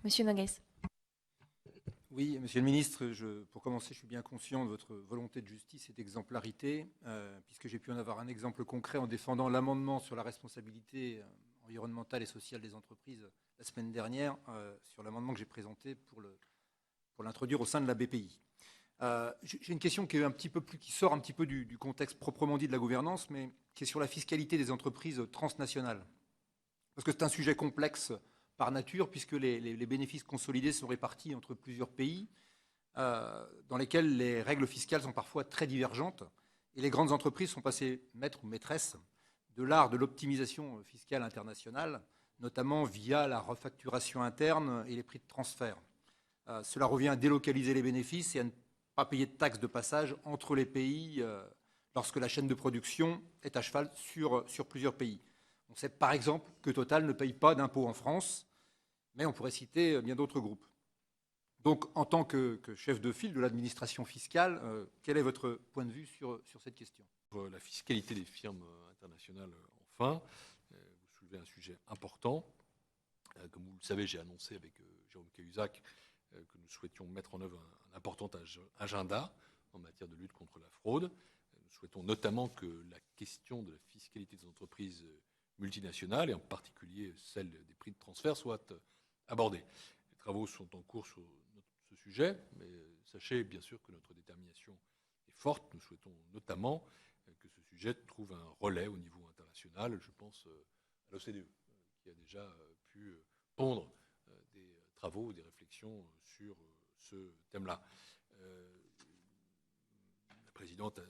Monsieur Noguès. Oui, Monsieur le Ministre, pour commencer, je suis bien conscient de votre volonté de justice et d'exemplarité, puisque j'ai pu en avoir un exemple concret en défendant l'amendement sur la responsabilité environnementale et sociale des entreprises la semaine dernière, sur l'amendement que j'ai présenté pour l'introduire au sein de la BPI. J'ai une question qui sort un petit peu du contexte proprement dit de la gouvernance, mais qui est sur la fiscalité des entreprises transnationales. Parce que c'est un sujet complexe par nature, puisque les bénéfices consolidés sont répartis entre plusieurs pays, dans lesquels les règles fiscales sont parfois très divergentes. Et les grandes entreprises sont passées maîtres ou maîtresses de l'art de l'optimisation fiscale internationale, notamment via la refacturation interne et les prix de transfert. Cela revient à délocaliser les bénéfices et à ne pas payer de taxes de passage entre les pays lorsque la chaîne de production est à cheval sur plusieurs pays. On sait par exemple que Total ne paye pas d'impôts en France, mais on pourrait citer bien d'autres groupes. Donc, en tant que chef de file de l'administration fiscale, quel est votre point de vue sur cette question ? La fiscalité des firmes internationales, enfin, vous soulevez un sujet important. Comme vous le savez, j'ai annoncé avec Jérôme Cahuzac que nous souhaitions mettre en œuvre un important agenda en matière de lutte contre la fraude. Nous souhaitons notamment que la question de la fiscalité des entreprises multinationales, et en particulier celle des prix de transfert, soit abordée. Les travaux sont en cours sur ce sujet, mais sachez bien sûr que notre détermination est forte. Nous souhaitons notamment que ce sujet trouve un relais au niveau international. Je pense à l'OCDE, qui a déjà pu pondre des travaux, des réflexions sur ce thème-là. La présidente a